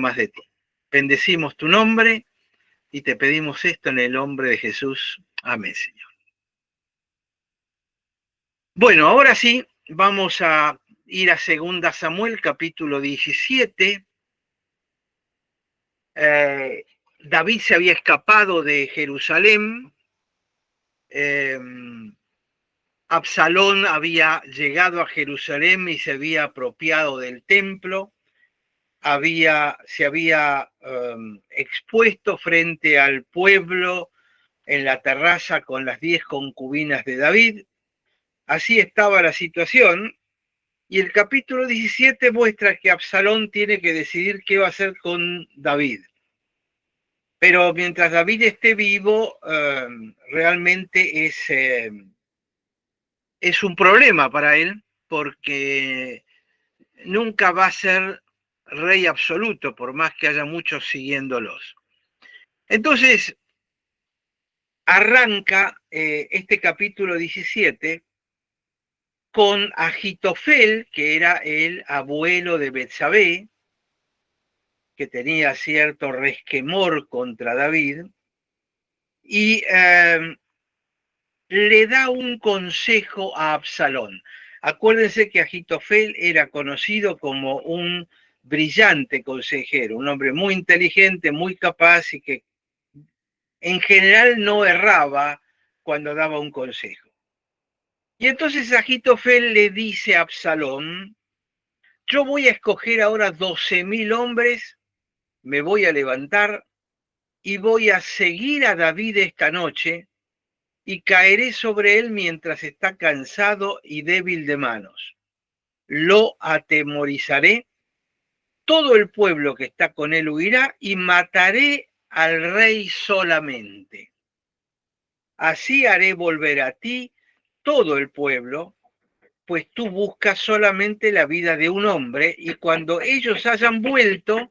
más de ti. Bendecimos tu nombre y te pedimos esto en el nombre de Jesús. Amén, Señor. Bueno, ahora sí, vamos a ir a 2 Samuel, capítulo 17. David se había escapado de Jerusalén. Absalón había llegado a Jerusalén y se había apropiado del templo. Se había expuesto frente al pueblo en la terraza con las 10 concubinas de David. Así estaba la situación. Y el capítulo 17 muestra que Absalón tiene que decidir qué va a hacer con David. Pero mientras David esté vivo, realmente es un problema para él, porque nunca va a ser rey absoluto, por más que haya muchos siguiéndolos. Entonces, arranca este capítulo 17 con Agitofel, que era el abuelo de Betsabé, que tenía cierto resquemor contra David, y le da un consejo a Absalón. Acuérdense que Agitofel era conocido como un brillante consejero, un hombre muy inteligente, muy capaz y que en general no erraba cuando daba un consejo. Y entonces Agitofel le dice a Absalón: yo voy a escoger ahora 12.000 hombres, me voy a levantar y voy a seguir a David esta noche y caeré sobre él mientras está cansado y débil de manos. Lo atemorizaré, todo el pueblo que está con él huirá y mataré al rey solamente. Así haré volver a ti todo el pueblo, pues tú buscas solamente la vida de un hombre, y cuando ellos hayan vuelto,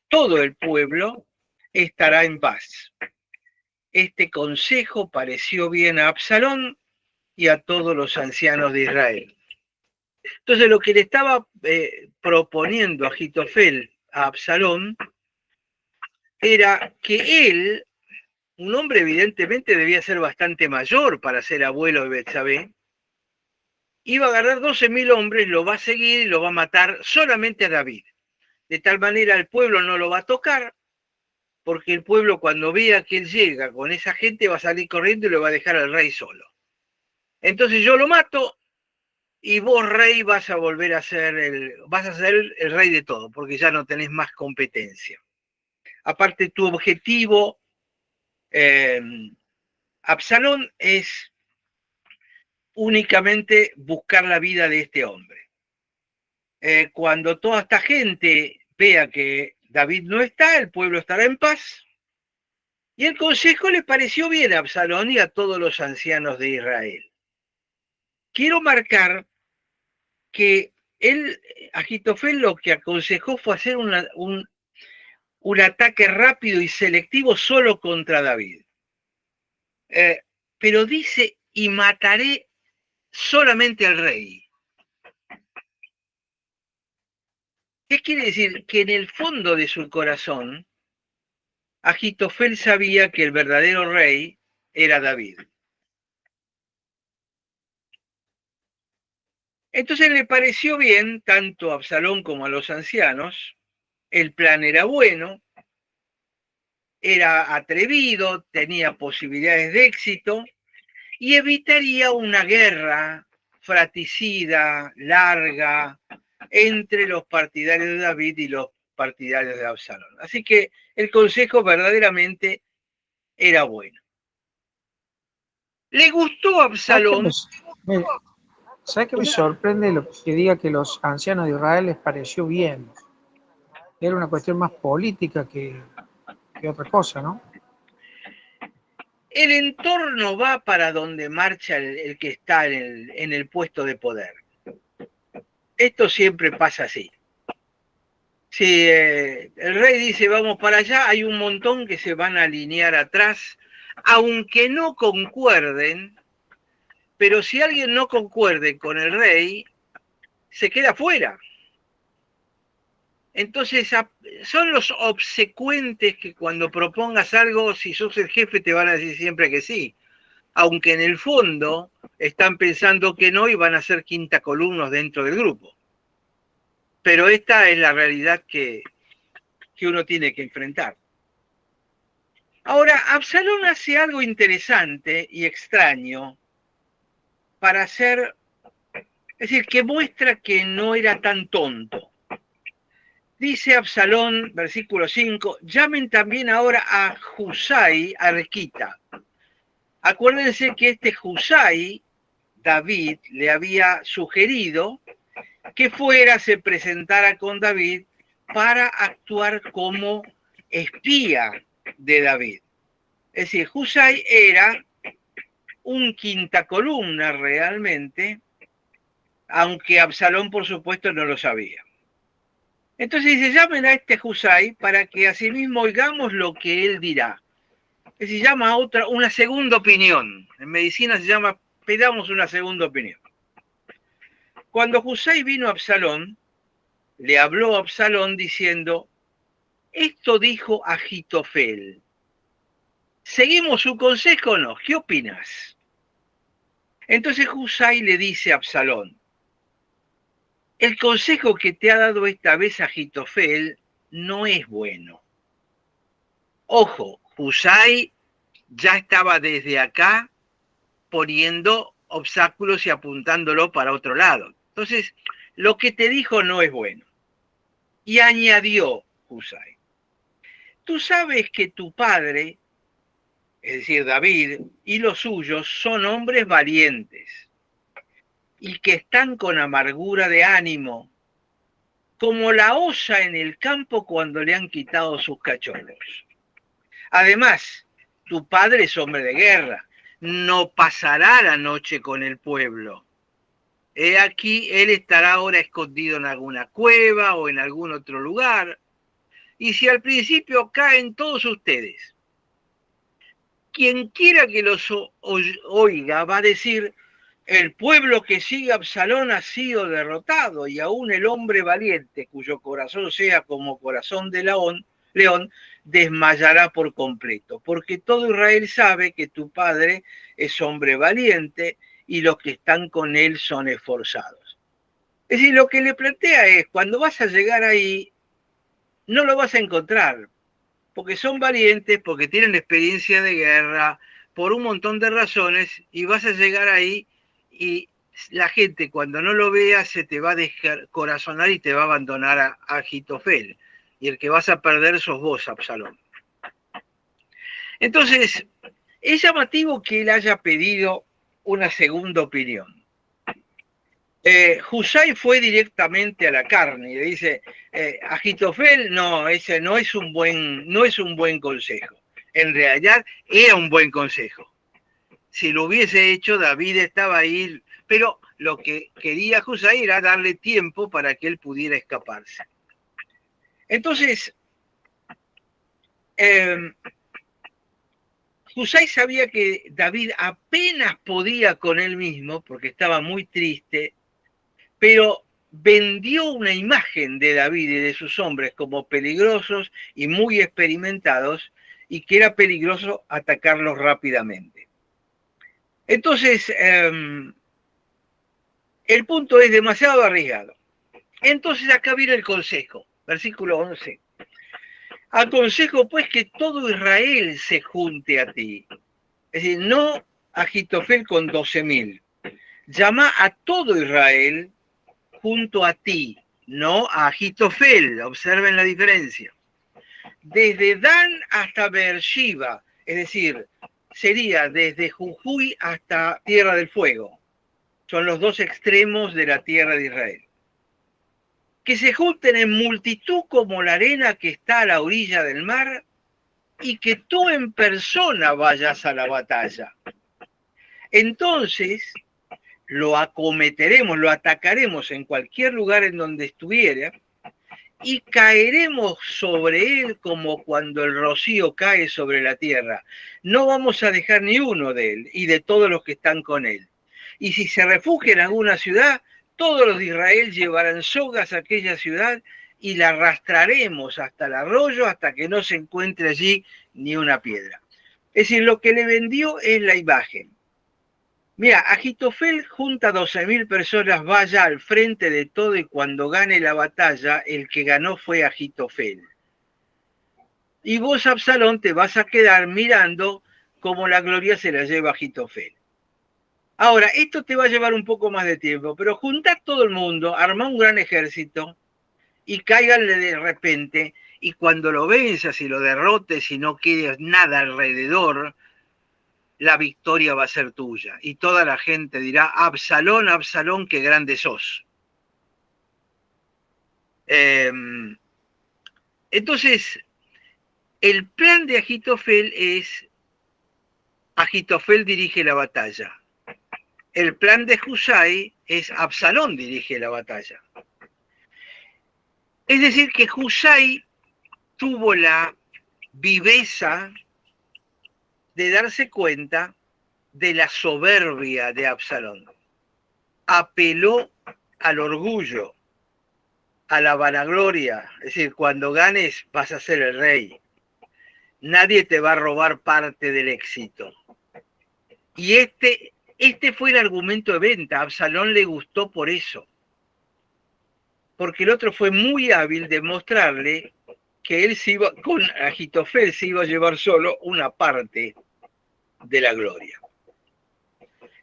todo el pueblo estará en paz. Este consejo pareció bien a Absalón y a todos los ancianos de Israel. Entonces, lo que le estaba proponiendo Agitofel a Absalón era que él, un hombre evidentemente debía ser bastante mayor para ser abuelo de Betsabé, iba a agarrar 12.000 hombres, lo va a seguir y lo va a matar solamente a David. De tal manera el pueblo no lo va a tocar, porque el pueblo, cuando vea que él llega con esa gente, va a salir corriendo y lo va a dejar al rey solo. Entonces yo lo mato y vos, rey, vas a volver a ser el rey de todo, porque ya no tenés más competencia. Aparte, tu objetivo, Absalón, es únicamente buscar la vida de este hombre. Cuando toda esta gente vea que David no está, el pueblo estará en paz. Y el consejo le pareció bien a Absalón y a todos los ancianos de Israel. Quiero marcar que Agitofel, lo que aconsejó fue hacer un ataque rápido y selectivo solo contra David. Pero dice: y mataré solamente al rey. ¿Qué quiere decir? Que en el fondo de su corazón, Agitofel sabía que el verdadero rey era David. Entonces le pareció bien, tanto a Absalón como a los ancianos. El plan era bueno, era atrevido, tenía posibilidades de éxito y evitaría una guerra fratricida, larga, entre los partidarios de David y los partidarios de Absalón. Así que el consejo verdaderamente era bueno. ¿Le gustó a Absalón? ¿Sabes qué me sorprende lo que diga que los ancianos de Israel les pareció bien? Era una cuestión más política que otra cosa, ¿no? El entorno va para donde marcha el que está en el puesto de poder. Esto siempre pasa así. Si el rey dice vamos para allá, hay un montón que se van a alinear atrás, aunque no concuerden, pero si alguien no concuerde con el rey, se queda fuera. Entonces, son los obsecuentes que cuando propongas algo, si sos el jefe, te van a decir siempre que sí. Aunque en el fondo están pensando que no y van a ser quinta columnos dentro del grupo. Pero esta es la realidad que uno tiene que enfrentar. Ahora, Absalón hace algo interesante y extraño para hacer, es decir, que muestra que no era tan tonto. Dice Absalón, versículo 5, llamen también ahora a Husai arquita. Acuérdense que este Husai, David le había sugerido que fuera, se presentara con David para actuar como espía de David. Es decir, Husai era un quinta columna realmente, aunque Absalón por supuesto no lo sabía. Entonces dice, llamen a este Husai para que asimismo oigamos lo que él dirá. Es decir, llama a otra, una segunda opinión. En medicina se llama, pedamos una segunda opinión. Cuando Husai vino a Absalón, le habló a Absalón diciendo, esto dijo Agitofel. ¿Seguimos su consejo o no? ¿Qué opinas? Entonces Husai le dice a Absalón, el consejo que te ha dado esta vez Agitofel no es bueno. Ojo, Husai ya estaba desde acá poniendo obstáculos y apuntándolo para otro lado. Entonces, lo que te dijo no es bueno. Y añadió Husai, tú sabes que tu padre, es decir, David, y los suyos son hombres valientes y que están con amargura de ánimo, como la osa en el campo cuando le han quitado sus cachorros. Además, tu padre es hombre de guerra, no pasará la noche con el pueblo. He aquí, él estará ahora escondido en alguna cueva o en algún otro lugar. Y si al principio caen todos ustedes, quien quiera que los oiga va a decir, el pueblo que sigue a Absalón ha sido derrotado y aún el hombre valiente, cuyo corazón sea como corazón de león, desmayará por completo, porque todo Israel sabe que tu padre es hombre valiente y los que están con él son esforzados. Es decir, lo que le plantea es, cuando vas a llegar ahí, no lo vas a encontrar, porque son valientes, porque tienen experiencia de guerra, por un montón de razones, y vas a llegar ahí y la gente cuando no lo vea se te va a descorazonar y te va a abandonar a Agitofel. Y el que vas a perder sos vos, Absalón. Entonces, es llamativo que él haya pedido una segunda opinión. Husai fue directamente a la carne y le dice, Agitofel, no, ese no es un buen consejo. En realidad era un buen consejo. Si lo hubiese hecho, David estaba ahí, pero lo que quería Husai era darle tiempo para que él pudiera escaparse. Entonces, Husai sabía que David apenas podía con él mismo, porque estaba muy triste, pero vendió una imagen de David y de sus hombres como peligrosos y muy experimentados, y que era peligroso atacarlos rápidamente. Entonces, el punto es demasiado arriesgado. Entonces acá viene el consejo, versículo 11. Aconsejo pues que todo Israel se junte a ti. Es decir, no a Agitofel con 12.000. Llama a todo Israel junto a ti, no a Agitofel. Observen la diferencia. Desde Dan hasta Beersheba, es decir, sería desde Jujuy hasta Tierra del Fuego. Son los dos extremos de la tierra de Israel. Que se junten en multitud como la arena que está a la orilla del mar y que tú en persona vayas a la batalla. Entonces lo acometeremos, lo atacaremos en cualquier lugar en donde estuviera y caeremos sobre él como cuando el rocío cae sobre la tierra. No vamos a dejar ni uno de él y de todos los que están con él. Y si se refugia en alguna ciudad, todos los de Israel llevarán sogas a aquella ciudad y la arrastraremos hasta el arroyo hasta que no se encuentre allí ni una piedra. Es decir, lo que le vendió es la imagen. Mira, Agitofel junta 12.000 personas, vaya al frente de todo y cuando gane la batalla, el que ganó fue Agitofel. Y vos, Absalón, te vas a quedar mirando cómo la gloria se la lleva Agitofel. Ahora, esto te va a llevar un poco más de tiempo, pero juntá todo el mundo, armá un gran ejército y cáiganle de repente, y cuando lo venzas y lo derrotes y no quede nada alrededor, la victoria va a ser tuya. Y toda la gente dirá, Absalón, Absalón, qué grande sos. Entonces, el plan de Agitofel es, Agitofel dirige la batalla. El plan de Husay es, Absalón dirige la batalla. Es decir, que Husay tuvo la viveza de darse cuenta de la soberbia de Absalón. Apeló al orgullo, a la vanagloria, es decir, cuando ganes vas a ser el rey. Nadie te va a robar parte del éxito. Y este fue el argumento de venta. A Absalón le gustó por eso. Porque el otro fue muy hábil de mostrarle que él se iba, con Agitofel se iba a llevar solo una parte de la gloria.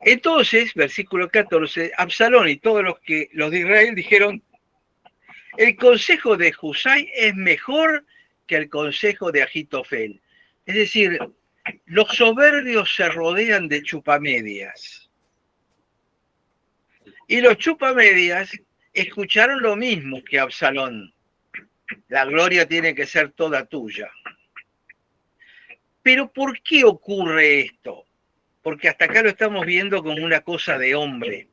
Entonces, versículo 14, Absalón y todos los de Israel dijeron, el consejo de Husay es mejor que el consejo de Agitofel. Es decir, los soberbios se rodean de chupamedias. Y los chupamedias escucharon lo mismo que Absalón. La gloria tiene que ser toda tuya. Pero ¿por qué ocurre esto? Porque hasta acá lo estamos viendo como una cosa de hombre.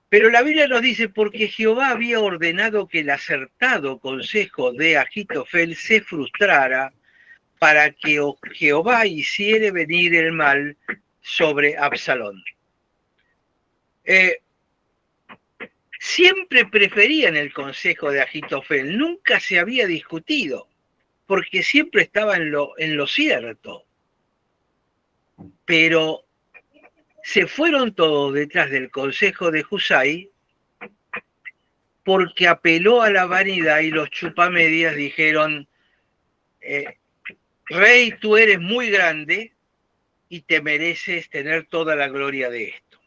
Pero la Biblia nos dice, porque Jehová había ordenado que el acertado consejo de Agitofel se frustrara para que Jehová hiciere venir el mal sobre Absalón. Siempre preferían el consejo de Agitofel, nunca se había discutido, porque siempre estaba en lo cierto. Pero se fueron todos detrás del consejo de Husay porque apeló a la vanidad y los chupamedias dijeron, rey, tú eres muy grande y te mereces tener toda la gloria de esto.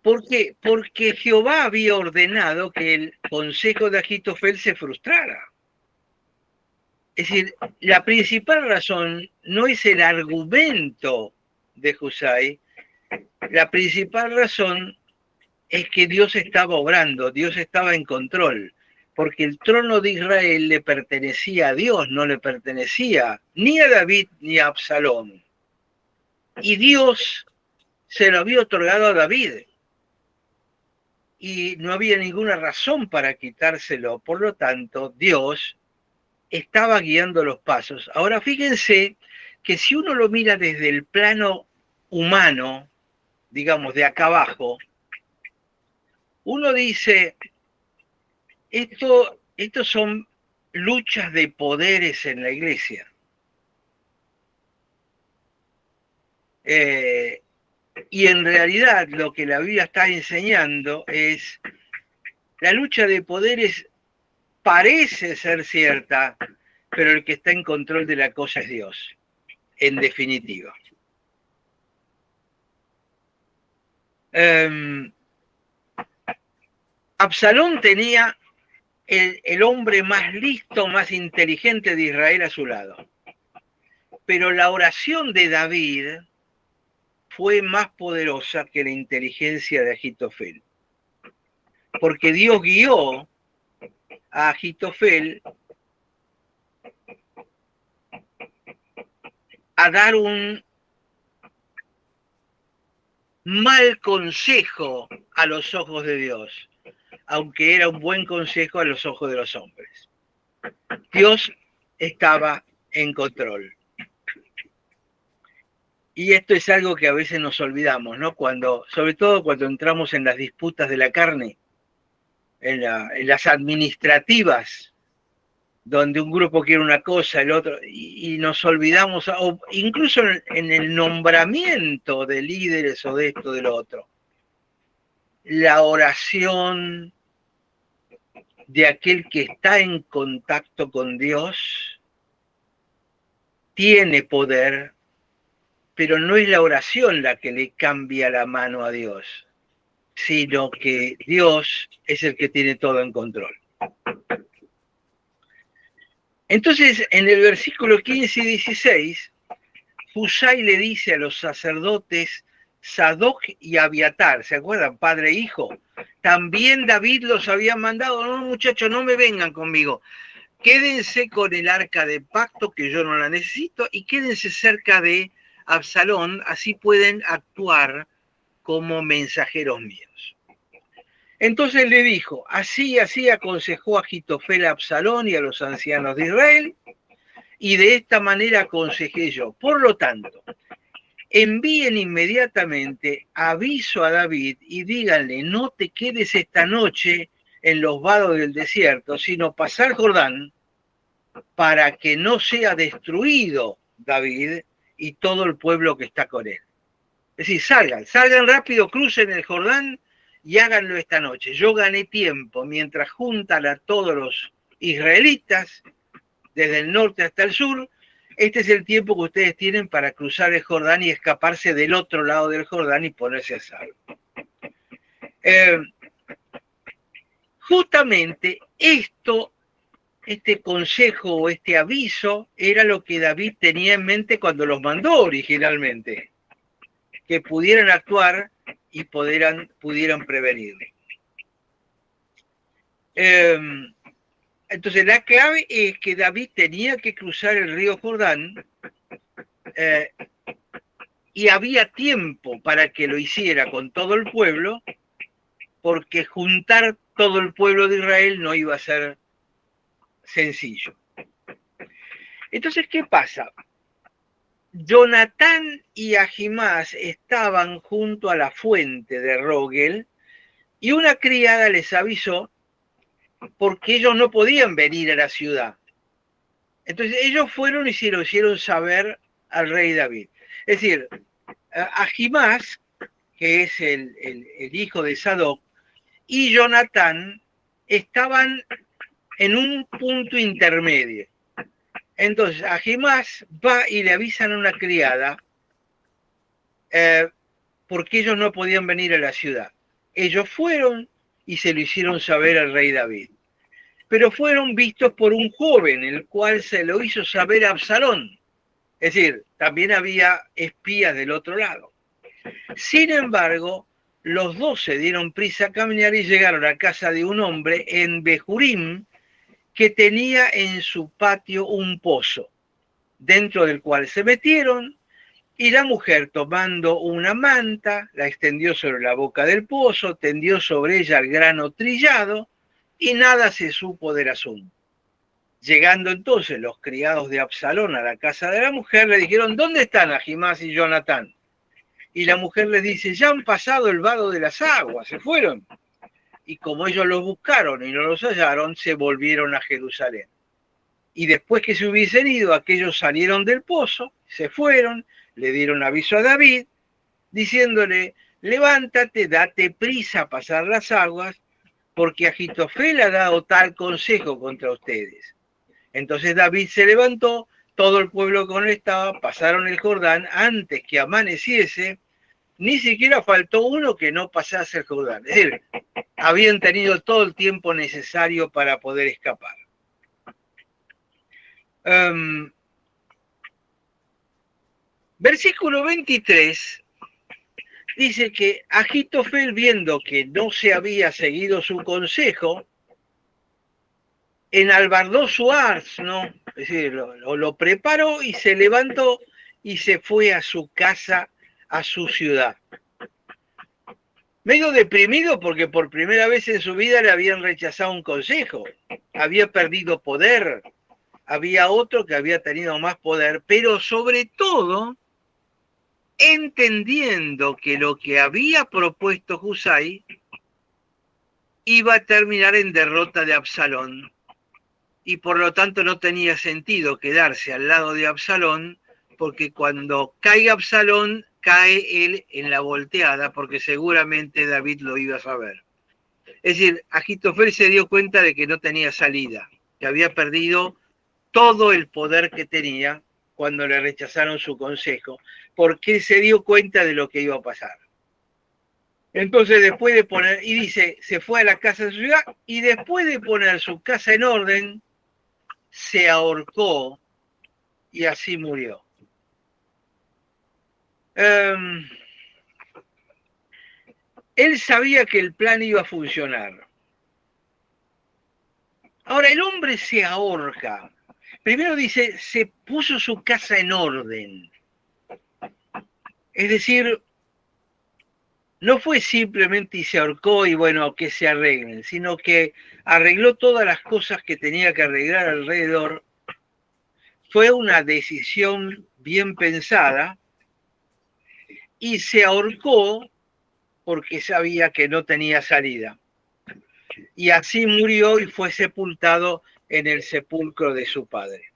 ¿Por qué? Porque Jehová había ordenado que el consejo de Agitofel se frustrara. Es decir, la principal razón no es el argumento de Husay, la principal razón es que Dios estaba obrando, Dios estaba en control, porque el trono de Israel le pertenecía a Dios, no le pertenecía ni a David ni a Absalón. Y Dios se lo había otorgado a David. Y no había ninguna razón para quitárselo. Por lo tanto, Dios estaba guiando los pasos. Ahora fíjense que si uno lo mira desde el plano humano, digamos de acá abajo, uno dice, estos son luchas de poderes en la iglesia. Y en realidad lo que la Biblia está enseñando es, la lucha de poderes parece ser cierta, pero el que está en control de la cosa es Dios, en definitiva. Absalón tenía el hombre más listo, más inteligente de Israel a su lado. Pero la oración de David fue más poderosa que la inteligencia de Agitofel. Porque Dios guió a Agitofel a dar un mal consejo a los ojos de Dios, aunque era un buen consejo a los ojos de los hombres. Dios estaba en control. Y esto es algo que a veces nos olvidamos, ¿no? Sobre todo cuando entramos en las disputas de la carne. en las administrativas, donde un grupo quiere una cosa, el otro, y nos olvidamos, o incluso en el nombramiento de líderes o de esto, de lo otro. La oración de aquel que está en contacto con Dios tiene poder, pero no es la oración la que le cambia la mano a Dios, sino que Dios es el que tiene todo en control. Entonces, en el versículo 15 y 16, Husai le dice a los sacerdotes Sadoc y Abiatar, ¿se acuerdan? Padre e hijo. También David los había mandado, no muchachos, no me vengan conmigo. Quédense con el arca de pacto, que yo no la necesito, y quédense cerca de Absalón, así pueden actuar como mensajeros míos. Entonces le dijo, así aconsejó Agitofel a Absalón y a los ancianos de Israel, y de esta manera aconsejé yo. Por lo tanto, envíen inmediatamente aviso a David y díganle, no te quedes esta noche en los vados del desierto, sino pasar Jordán para que no sea destruido David y todo el pueblo que está con él. Es decir, salgan rápido, crucen el Jordán y háganlo esta noche. Yo gané tiempo mientras juntan a todos los israelitas desde el norte hasta el sur. Este es el tiempo que ustedes tienen para cruzar el Jordán y escaparse del otro lado del Jordán y ponerse a salvo. Justamente este consejo o este aviso era lo que David tenía en mente cuando los mandó originalmente, que pudieran actuar y pudieran prevenir. Entonces la clave es que David tenía que cruzar el río Jordán y había tiempo para que lo hiciera con todo el pueblo, porque juntar todo el pueblo de Israel no iba a ser sencillo. Entonces, ¿qué pasa? Jonatán y Ahimás estaban junto a la fuente de Rogel y una criada les avisó porque ellos no podían venir a la ciudad. Entonces ellos fueron y se lo hicieron saber al rey David. Es decir, Ahimás, que es el hijo de Sadoc, y Jonatán estaban en un punto intermedio. Entonces Ahimás va y le avisan a una criada porque ellos no podían venir a la ciudad. Ellos fueron y se lo hicieron saber al rey David. Pero fueron vistos por un joven, el cual se lo hizo saber a Absalón. Es decir, también había espías del otro lado. Sin embargo, los dos se dieron prisa a caminar y llegaron a casa de un hombre en Bejurim que tenía en su patio un pozo, dentro del cual se metieron, y la mujer, tomando una manta, la extendió sobre la boca del pozo, tendió sobre ella el grano trillado, y nada se supo del asunto. Llegando entonces los criados de Absalón a la casa de la mujer, le dijeron, ¿dónde están Ahimás y Jonatán? Y la mujer les dice, ya han pasado el vado de las aguas, se fueron. Y como ellos los buscaron y no los hallaron, se volvieron a Jerusalén. Y después que se hubiesen ido, aquellos salieron del pozo, se fueron, le dieron aviso a David, diciéndole, levántate, date prisa a pasar las aguas, porque Agitofel ha dado tal consejo contra ustedes. Entonces David se levantó, todo el pueblo con él estaba, pasaron el Jordán antes que amaneciese, ni siquiera faltó uno que no pasase el Jordán. Es decir, habían tenido todo el tiempo necesario para poder escapar. Versículo 23 dice que Agitofel, viendo que no se había seguido su consejo, enalbardó su asno, es decir, lo preparó y se levantó y se fue a su casa, a su ciudad. Medio deprimido porque por primera vez en su vida le habían rechazado un consejo, había perdido poder, había otro que había tenido más poder, pero sobre todo entendiendo que lo que había propuesto Husai iba a terminar en derrota de Absalón, y por lo tanto no tenía sentido quedarse al lado de Absalón, porque cuando caiga Absalón, cae él en la volteada, porque seguramente David lo iba a saber. Es decir, Agitofel se dio cuenta de que no tenía salida, que había perdido todo el poder que tenía cuando le rechazaron su consejo, porque se dio cuenta de lo que iba a pasar. Entonces, después de poner, y dice, se fue a la casa de su ciudad, y después de poner su casa en orden, se ahorcó y así murió. Él sabía que el plan iba a funcionar. Ahora, el hombre se ahorca. Primero dice, se puso su casa en orden. Es decir, no fue simplemente y se ahorcó y bueno, que se arreglen, sino que arregló todas las cosas que tenía que arreglar alrededor. Fue una decisión bien pensada y se ahorcó porque sabía que no tenía salida. Y así murió y fue sepultado en el sepulcro de su padre.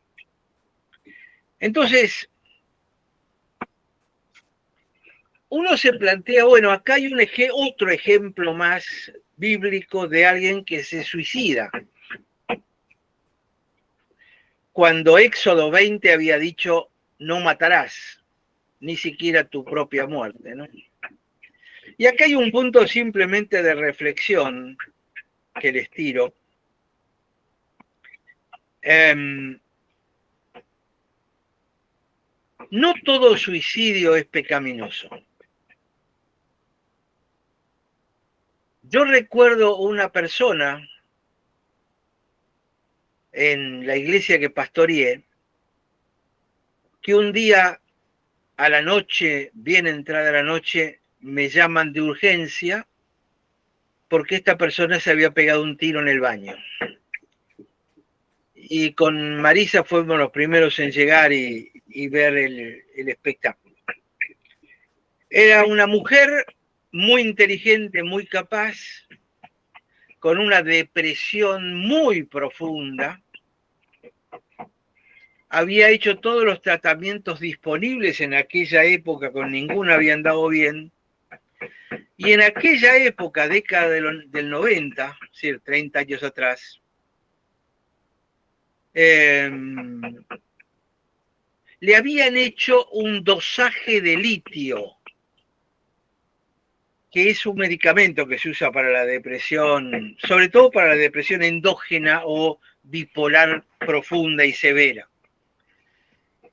Entonces, uno se plantea, bueno, acá hay otro ejemplo más bíblico de alguien que se suicida. Cuando Éxodo 20 había dicho, no matarás, ni siquiera tu propia muerte, ¿no? Y acá hay un punto simplemente de reflexión que les tiro. No todo suicidio es pecaminoso. Yo recuerdo una persona en la iglesia que pastoreé, que un día a la noche, bien entrada la noche, me llaman de urgencia porque esta persona se había pegado un tiro en el baño. Y con Marisa fuimos los primeros en llegar y ver el espectáculo. Era una mujer muy inteligente, muy capaz, con una depresión muy profunda. Había hecho todos los tratamientos disponibles en aquella época, con ninguno había andado bien. Y en aquella época, década del 90, es decir, 30 años atrás, le habían hecho un dosaje de litio, que es un medicamento que se usa para la depresión, sobre todo para la depresión endógena o bipolar profunda y severa.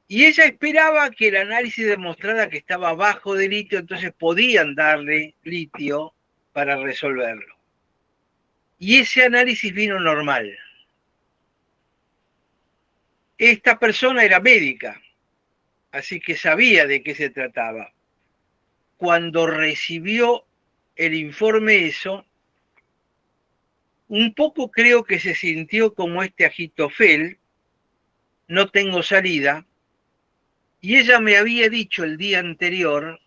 Y ella esperaba que el análisis demostrara que estaba bajo de litio, entonces podían darle litio para resolverlo. Y ese análisis vino normal. Esta persona era médica, así que sabía de qué se trataba. Cuando recibió el informe eso, un poco creo que se sintió como este Agitofel, no tengo salida, y ella me había dicho el día anterior,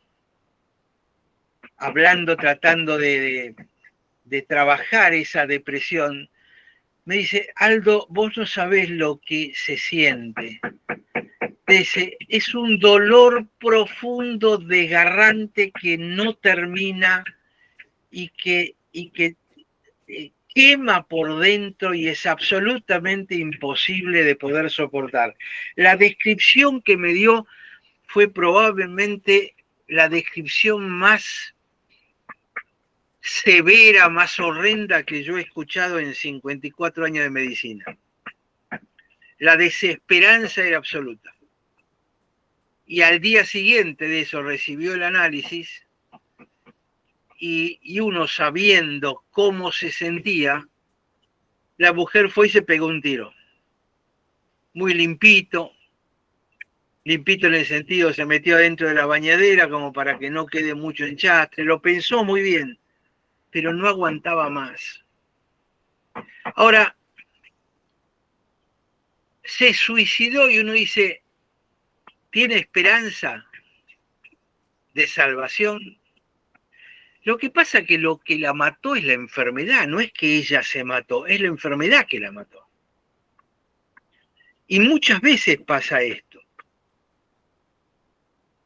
hablando, tratando de trabajar esa depresión, me dice, Aldo, vos no sabés lo que se siente. Dice, es un dolor profundo, desgarrante, que no termina y que quema por dentro y es absolutamente imposible de poder soportar. La descripción que me dio fue probablemente la descripción más severa, más horrenda que yo he escuchado en 54 años de medicina. La desesperanza era absoluta. Y al día siguiente de eso recibió el análisis y uno sabiendo cómo se sentía, la mujer fue y se pegó un tiro. Muy limpito, limpito en el sentido, se metió dentro de la bañadera como para que no quede mucho enchastre, lo pensó muy bien, pero no aguantaba más. Ahora, se suicidó y uno dice, ¿tiene esperanza de salvación? Lo que pasa es que lo que la mató es la enfermedad, no es que ella se mató, es la enfermedad que la mató. Y muchas veces pasa esto.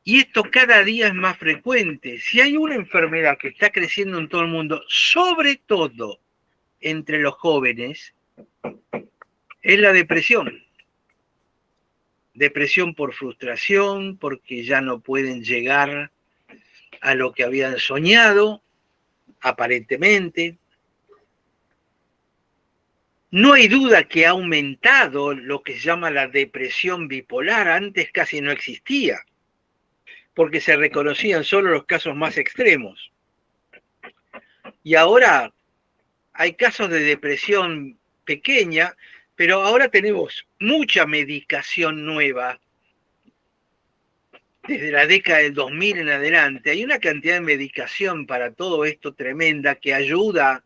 Y esto cada día es más frecuente. Si hay una enfermedad que está creciendo en todo el mundo, sobre todo entre los jóvenes, es la depresión. Depresión por frustración, porque ya no pueden llegar a lo que habían soñado, aparentemente. No hay duda que ha aumentado lo que se llama la depresión bipolar. Antes casi no existía, porque se reconocían solo los casos más extremos. Y ahora hay casos de depresión pequeña, pero ahora tenemos mucha medicación nueva. Desde la década del 2000 en adelante, hay una cantidad de medicación para todo esto tremenda que ayuda.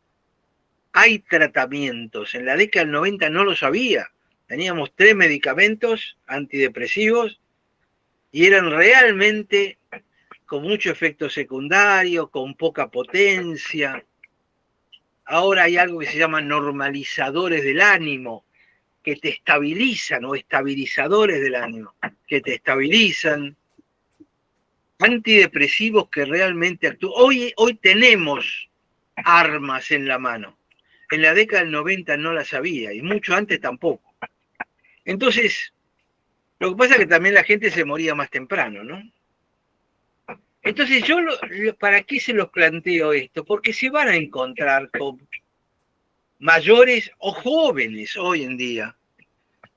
Hay tratamientos. En la década del 90 no lo sabía. Teníamos 3 medicamentos antidepresivos y eran realmente con mucho efecto secundario, con poca potencia. Ahora hay algo que se llama normalizadores del ánimo, que te estabilizan, o estabilizadores del ánimo, que te estabilizan. Antidepresivos que realmente actúan. Hoy tenemos armas en la mano. En la década del 90 no las había, y mucho antes tampoco. Entonces, lo que pasa es que también la gente se moría más temprano, ¿no? Entonces ¿para qué se los planteo esto? Porque se van a encontrar con mayores o jóvenes hoy en día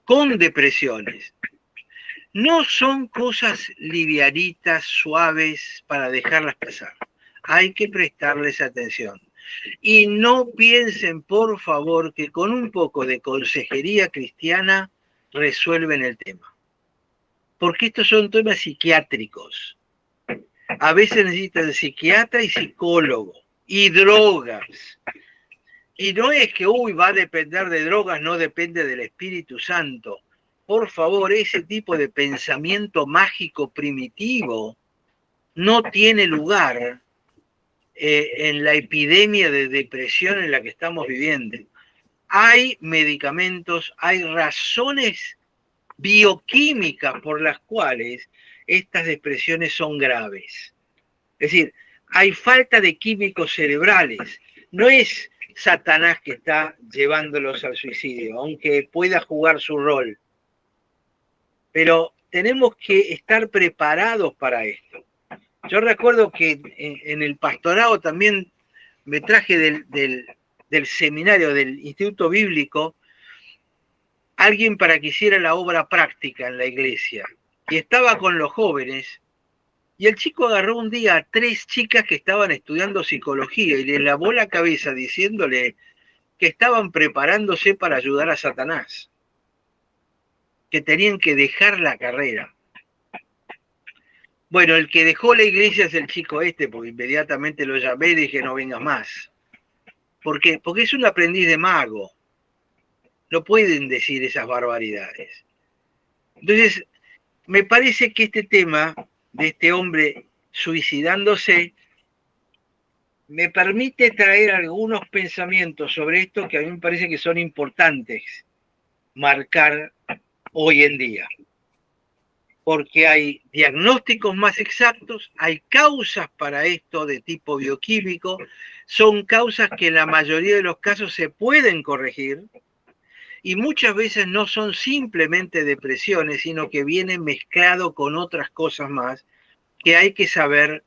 con depresiones. No son cosas livianitas, suaves para dejarlas pasar. Hay que prestarles atención. Y no piensen, por favor, que con un poco de consejería cristiana resuelven el tema. Porque estos son temas psiquiátricos. A veces necesitan psiquiatra y psicólogo. Y drogas. Y no es que, va a depender de drogas, no depende del Espíritu Santo. Por favor, ese tipo de pensamiento mágico primitivo no tiene lugar en la epidemia de depresión en la que estamos viviendo. Hay medicamentos, hay razones bioquímicas por las cuales estas depresiones son graves. Es decir, hay falta de químicos cerebrales. No es Satanás que está llevándolos al suicidio, aunque pueda jugar su rol. Pero tenemos que estar preparados para esto. Yo recuerdo que en el pastorado también me traje del seminario, del Instituto Bíblico, alguien para que hiciera la obra práctica en la iglesia. Y estaba con los jóvenes. Y el chico agarró un día a 3 chicas que estaban estudiando psicología y les lavó la cabeza diciéndole que estaban preparándose para ayudar a Satanás, que tenían que dejar la carrera. Bueno, el que dejó la iglesia es el chico este, porque inmediatamente lo llamé y dije no vengas más. ¿Por qué? Porque es un aprendiz de mago. No pueden decir esas barbaridades. Entonces, me parece que este tema de este hombre suicidándose me permite traer algunos pensamientos sobre esto que a mí me parece que son importantes marcar hoy en día. Porque hay diagnósticos más exactos, hay causas para esto de tipo bioquímico, son causas que en la mayoría de los casos se pueden corregir y muchas veces no son simplemente depresiones, sino que vienen mezclado con otras cosas más que hay que saber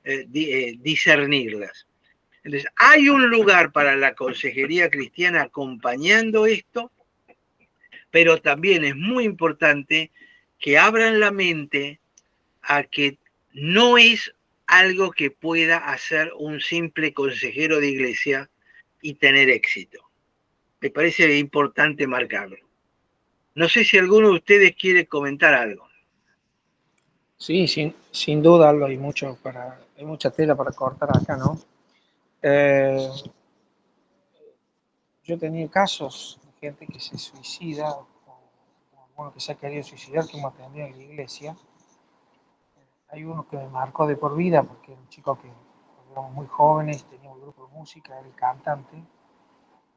discernirlas. Entonces, hay un lugar para la consejería cristiana acompañando esto, pero también es muy importante que abran la mente a que no es algo que pueda hacer un simple consejero de iglesia y tener éxito. Me parece importante marcarlo. No sé si alguno de ustedes quiere comentar algo. Sí, sin duda, Aldo, hay mucha tela para cortar acá, ¿no? Yo he tenido casos de gente que se suicida, o bueno, que se ha querido suicidar, que hemos atendido en la iglesia. Hay uno que me marcó de por vida, porque era un chico que éramos muy jóvenes, teníamos un grupo de música, era el cantante.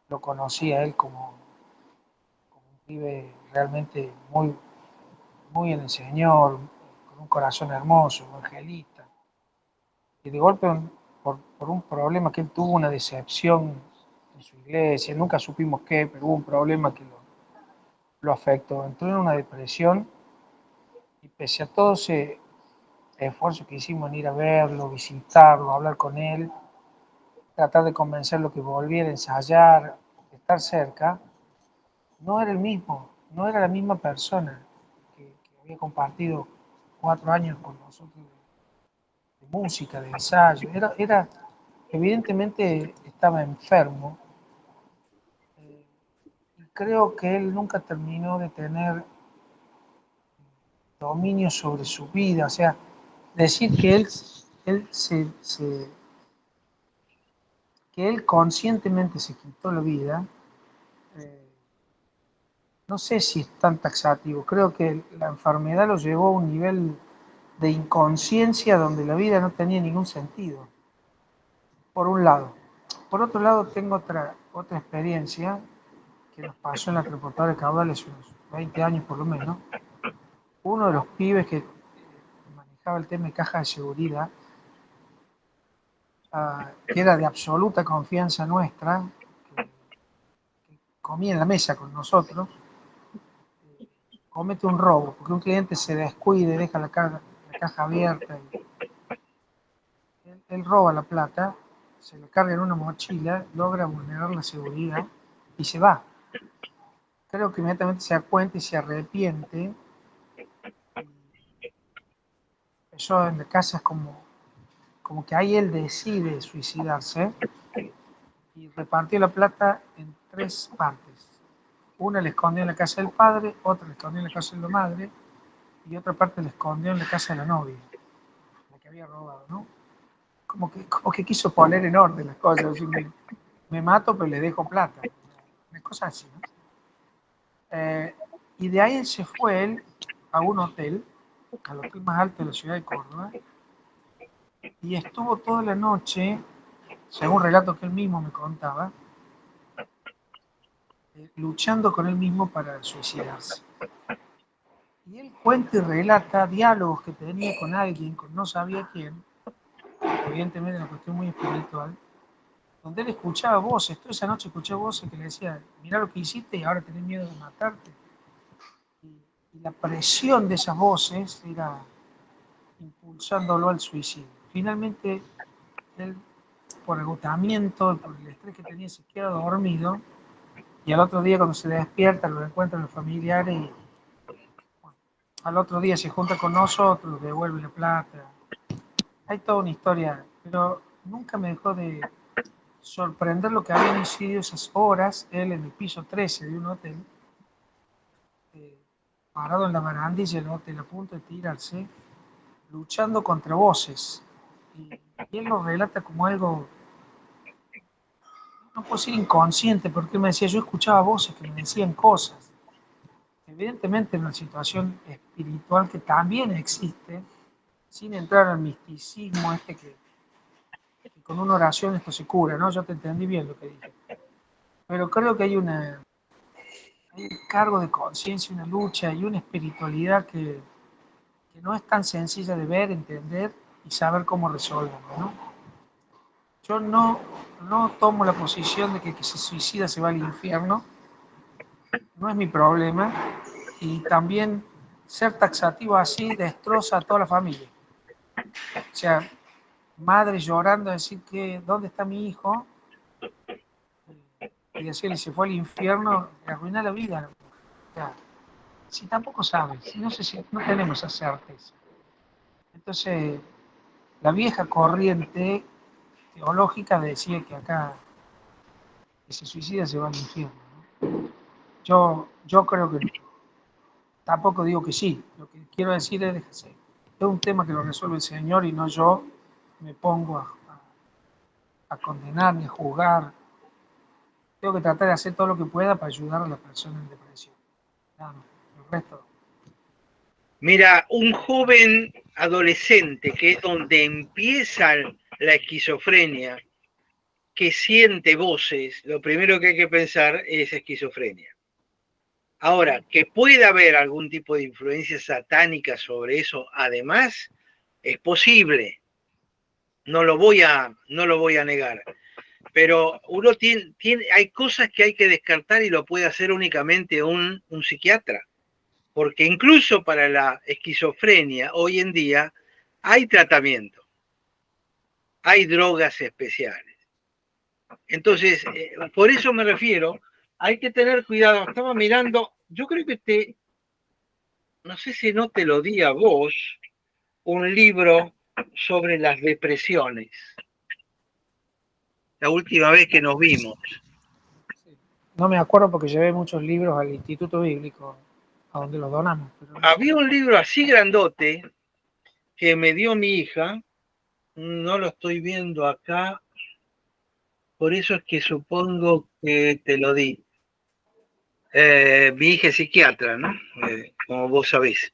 Lo conocí a él como un pibe realmente muy en el Señor, con un corazón hermoso, evangelista. Y de golpe, por un problema que él tuvo, una decepción en su iglesia, nunca supimos qué, pero hubo un problema que lo afectó. Entró en una depresión y pese a todo ese esfuerzo que hicimos en ir a verlo, visitarlo, hablar con él, tratar de convencerlo que volviera a ensayar, estar cerca, no era el mismo, no era la misma persona que había compartido 4 años con nosotros de música, de ensayo. Evidentemente estaba enfermo y creo que él nunca terminó de tener dominio sobre su vida. O sea, decir que que él conscientemente se quitó la vida, eh, no sé si es tan taxativo. Creo que la enfermedad lo llevó a un nivel de inconsciencia donde la vida no tenía ningún sentido, por un lado. Por otro lado, tengo otra experiencia que nos pasó en la transportadora de caudales hace unos 20 años por lo menos. Uno de los pibes que manejaba el tema de caja de seguridad, que era de absoluta confianza nuestra, que comía en la mesa con nosotros, comete un robo, porque un cliente se descuide, deja la caja abierta, y él roba la plata, se le carga en una mochila, logra vulnerar la seguridad y se va. Creo que inmediatamente se da cuenta y se arrepiente. Eso en la casa es como que ahí él decide suicidarse y repartió la plata en 3 partes. Una la escondió en la casa del padre, otra la escondió en la casa de la madre y otra parte la escondió en la casa de la novia, la que había robado, ¿no? Como que quiso poner en orden las cosas. Decir, me mato, pero le dejo plata. Una cosa así, ¿no? Y de ahí se fue él a un hotel, al hotel más alto de la ciudad de Córdoba, y estuvo toda la noche, según relato que él mismo me contaba, luchando con él mismo para suicidarse. Y él cuenta y relata diálogos que tenía con alguien, con no sabía quién, evidentemente una cuestión muy espiritual, donde él escuchaba voces, toda esa noche escuchaba voces que le decían, mirá lo que hiciste y ahora tenés miedo de matarte. Y la presión de esas voces era impulsándolo al suicidio. Finalmente, él, por agotamiento, por el estrés que tenía, se queda dormido y al otro día cuando se despierta lo encuentran los familiares y bueno, al otro día se junta con nosotros, devuelve la plata. Hay toda una historia, pero nunca me dejó de sorprender lo que habían sido esas horas, él en el piso 13 de un hotel, eh, parado en la barandilla del hotel a punto de tirarse, luchando contra voces. Y él lo relata como algo, no puedo decir inconsciente, porque él me decía, yo escuchaba voces que me decían cosas. Evidentemente en una situación espiritual que también existe, sin entrar al misticismo que con una oración esto se cura, ¿no? Yo te entendí bien lo que dije. Pero creo que hay un cargo de conciencia, una lucha y una espiritualidad que no es tan sencilla de ver, entender y saber cómo resolverlo, ¿no? Yo no tomo la posición de que el que se suicida se va al infierno, no es mi problema, y también ser taxativo así destroza a toda la familia. O sea, madre llorando a decir que dónde está mi hijo y decirle se fue al infierno, le arruina la vida. O sea, si tampoco sabes, si no, no tenemos esa certeza. Entonces, la vieja corriente teológica decía que acá que se suicida se va al infierno, ¿no? Yo creo que no. Tampoco digo que sí. Lo que quiero decir es que es un tema que lo resuelve el Señor y no yo me pongo a condenar ni a juzgar. Tengo que tratar de hacer todo lo que pueda para ayudar a la persona en depresión. Nada más. El resto. Mira, un joven adolescente, que es donde empieza la esquizofrenia, que siente voces, lo primero que hay que pensar es esquizofrenia. Ahora, que pueda haber algún tipo de influencia satánica sobre eso, además, es posible. No lo voy a negar. Pero uno hay cosas que hay que descartar y lo puede hacer únicamente un psiquiatra. Porque incluso para la esquizofrenia, hoy en día, hay tratamiento. Hay drogas especiales. Entonces, por eso me refiero, hay que tener cuidado. Estaba mirando, yo creo que no sé si no te lo di a vos, un libro sobre las depresiones. La última vez que nos vimos. No me acuerdo porque llevé muchos libros al Instituto Bíblico, a donde los donamos. Pero... Había un libro así grandote que me dio mi hija, no lo estoy viendo acá, por eso es que supongo que te lo di. Mi hija es psiquiatra, ¿no? Como vos sabés.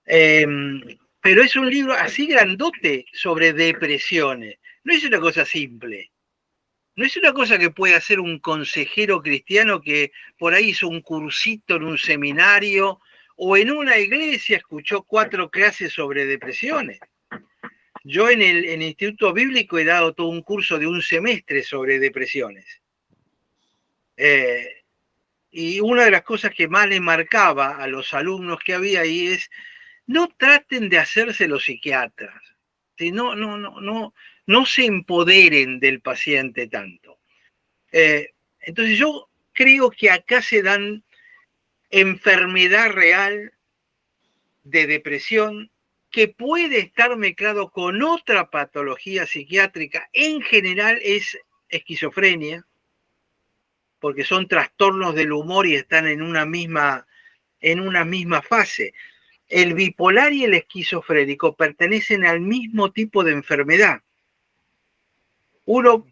Pero es un libro así grandote sobre depresiones. No es una cosa simple. No es una cosa que puede hacer un consejero cristiano que por ahí hizo un cursito en un seminario o en una iglesia escuchó 4 clases sobre depresiones. Yo en el Instituto Bíblico he dado todo un curso de un semestre sobre depresiones. Y una de las cosas que más le marcaba a los alumnos que había ahí es: no traten de hacerse los psiquiatras. ¿Sí? No se empoderen del paciente tanto. Entonces yo creo que acá se dan enfermedad real de depresión que puede estar mezclado con otra patología psiquiátrica. En general es esquizofrenia, porque son trastornos del humor y están en una misma fase. El bipolar y el esquizofrénico pertenecen al mismo tipo de enfermedad. Uno,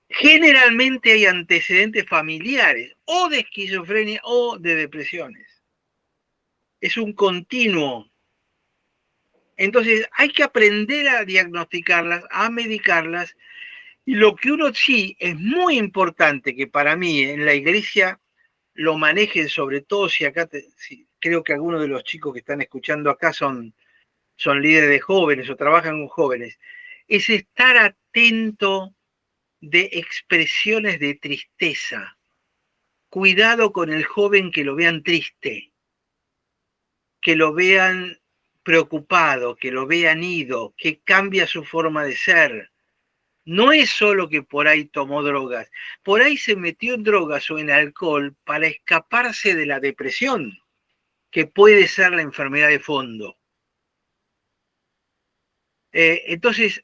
generalmente hay antecedentes familiares o de esquizofrenia o de depresiones. Es un continuo. Entonces hay que aprender a diagnosticarlas, a medicarlas. Y lo que uno sí es muy importante que para mí en la iglesia lo manejen, sobre todo si acá, si, creo que algunos de los chicos que están escuchando acá son líderes de jóvenes o trabajan con jóvenes, es estar atento de expresiones de tristeza. Cuidado con el joven que lo vean triste, que lo vean preocupado, que lo vean ido, que cambia su forma de ser. No es solo que por ahí tomó drogas, por ahí se metió en drogas o en alcohol para escaparse de la depresión, que puede ser la enfermedad de fondo. Entonces,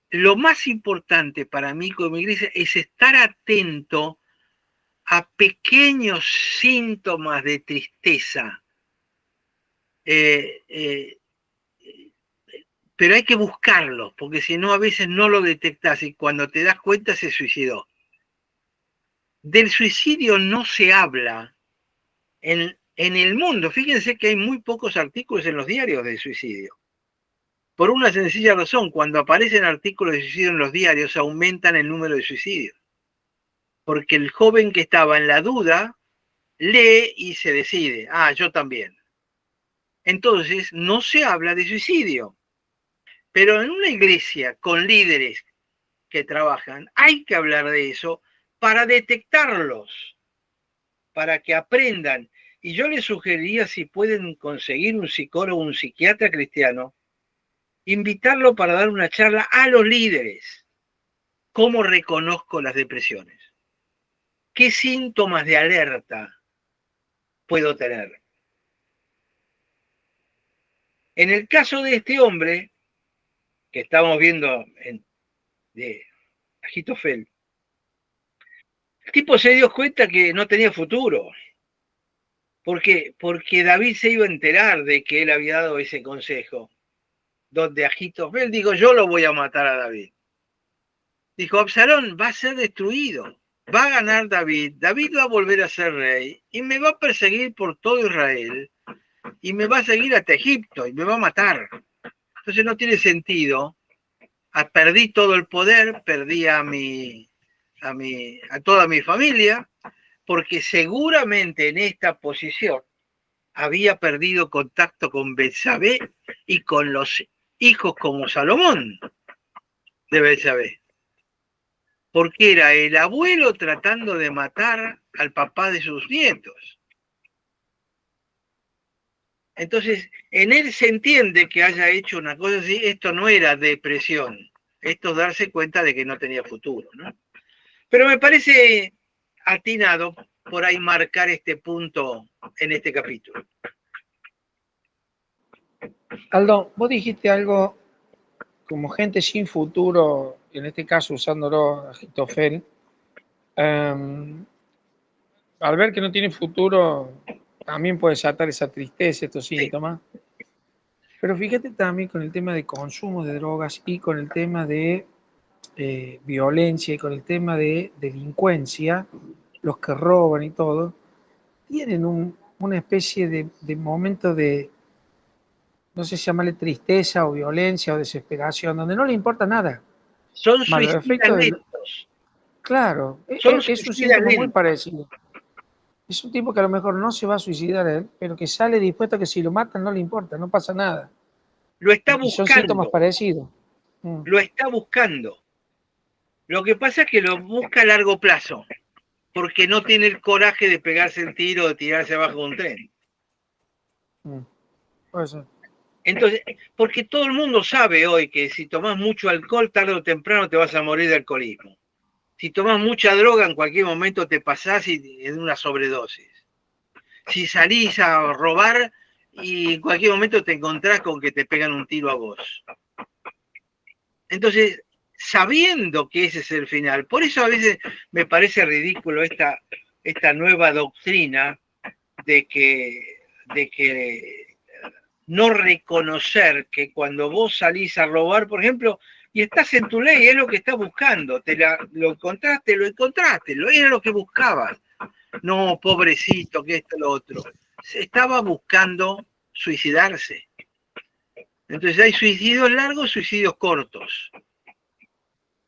lo más importante para mí como iglesia es estar atento a pequeños síntomas de tristeza. Pero hay que buscarlos, porque si no a veces no lo detectas y cuando te das cuenta se suicidó. Del suicidio no se habla en el mundo. Fíjense que hay muy pocos artículos en los diarios de suicidio. Por una sencilla razón: cuando aparecen artículos de suicidio en los diarios aumentan el número de suicidios. Porque el joven que estaba en la duda lee y se decide: ah, yo también. Entonces no se habla de suicidio. Pero en una iglesia con líderes que trabajan, hay que hablar de eso para detectarlos, para que aprendan. Y yo les sugeriría, si pueden conseguir un psicólogo, un psiquiatra cristiano, invitarlo para dar una charla a los líderes. ¿Cómo reconozco las depresiones? ¿Qué síntomas de alerta puedo tener? En el caso de este hombre que estamos viendo de Agitofel, el tipo se dio cuenta que no tenía futuro. ¿Por qué? Porque David se iba a enterar de que él había dado ese consejo, donde Agitofel dijo: yo lo voy a matar a David. Dijo: Absalón va a ser destruido, va a ganar David, David va a volver a ser rey y me va a perseguir por todo Israel. y me va a seguir hasta Egipto y me va a matar. Entonces no tiene sentido. Perdí todo el poder, perdí a toda mi familia, porque seguramente en esta posición había perdido contacto con Betsabé y con los hijos como Salomón de Betsabé. Porque era el abuelo tratando de matar al papá de sus nietos. Entonces, en él se entiende que haya hecho una cosa así. Esto no era depresión, esto es darse cuenta de que no tenía futuro, ¿no? Pero me parece atinado por ahí marcar este punto en este capítulo. Aldo, vos dijiste algo como gente sin futuro, en este caso usándolo Agitofel. Al ver que no tiene futuro, también puede desatar esa tristeza, estos síntomas. Sí. Pero fíjate también con el tema de consumo de drogas y con el tema de violencia y con el tema de delincuencia, los que roban y todo, tienen una especie de momento de, no sé si llamarle tristeza o violencia o desesperación, donde no le importa nada. Son Más los suicidas efectos lentos. Claro, Son es un suicidas síntoma muy lentos. parecido. Es un tipo que a lo mejor no se va a suicidar él, pero que sale dispuesto a que si lo matan no le importa, no pasa nada. Lo está Y son síntomas buscando. parecidos. Lo está buscando. Lo que pasa es que lo busca a largo plazo, porque no tiene el coraje de pegarse el tiro o de tirarse abajo de un tren. Puede ser. Entonces, porque todo el mundo sabe hoy que si tomas mucho alcohol, tarde o temprano te vas a morir de alcoholismo. Si tomas mucha droga, en cualquier momento te pasás y es una sobredosis. Si salís a robar y en cualquier momento te encontrás con que te pegan un tiro a vos. Entonces, sabiendo que ese es el final, por eso a veces me parece ridículo esta nueva doctrina de que no reconocer que cuando vos salís a robar, por ejemplo, y estás en tu ley, es lo que estás buscando, lo encontraste, era lo que buscabas. No, pobrecito, que esto, lo otro. Se estaba buscando suicidarse. Entonces hay suicidios largos, suicidios cortos.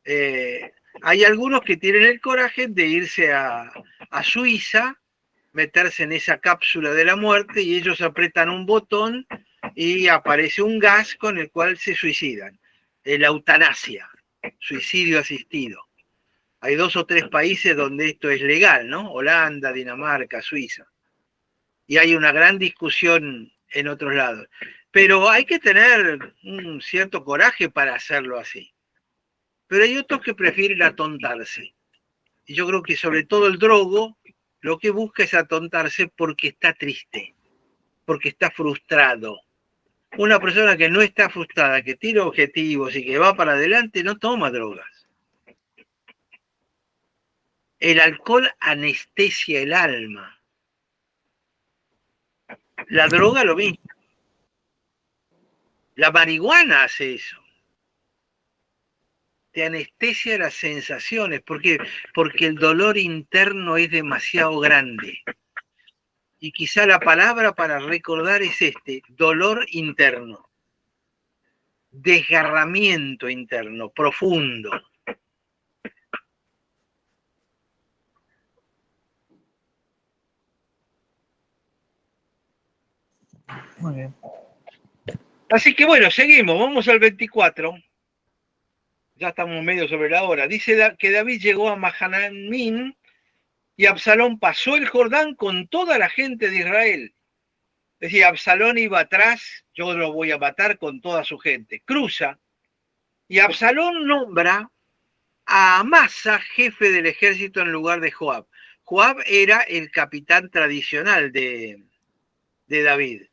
Hay algunos que tienen el coraje de irse a Suiza, meterse en esa cápsula de la muerte y ellos apretan un botón y aparece un gas con el cual se suicidan. La eutanasia, suicidio asistido. Hay 2 o 3 países donde esto es legal, ¿no? Holanda, Dinamarca, Suiza. Y hay una gran discusión en otros lados. Pero hay que tener un cierto coraje para hacerlo así. Pero hay otros que prefieren atontarse. Y yo creo que sobre todo el drogo lo que busca es atontarse porque está triste, porque está frustrado. Una persona que no está frustrada, que tiene objetivos y que va para adelante, no toma drogas. El alcohol anestesia el alma. La droga lo mismo. La marihuana hace eso. Te anestesia las sensaciones. ¿Por qué? Porque el dolor interno es demasiado grande. Y quizá la palabra para recordar es dolor interno. Desgarramiento interno, profundo. Muy bien. Así que bueno, seguimos, vamos al 24. Ya estamos medio sobre la hora. Dice que David llegó a Mahanaim y Absalón pasó el Jordán con toda la gente de Israel. Es decir, Absalón iba atrás, yo lo voy a matar con toda su gente. Cruza y Absalón nombra a Amasa jefe del ejército en lugar de Joab. Joab era el capitán tradicional de David.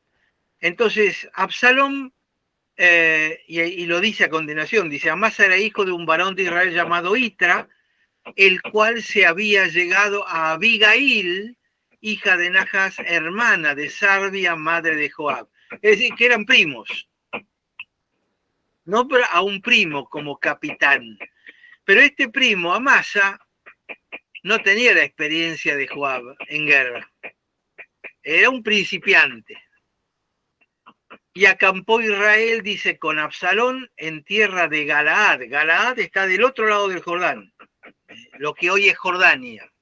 Entonces, Absalón, y lo dice a continuación, dice, Amasa era hijo de un varón de Israel llamado Itra, el cual se había llegado a Abigail, hija de Najas, hermana de Sarbia, madre de Joab. Es decir, que eran primos. Nombra a un primo como capitán. Pero este primo, Amasa, no tenía la experiencia de Joab en guerra. Era un principiante. Y acampó Israel, dice, con Absalón en tierra de Galaad. Galaad está del otro lado del Jordán, lo que hoy es Jordania.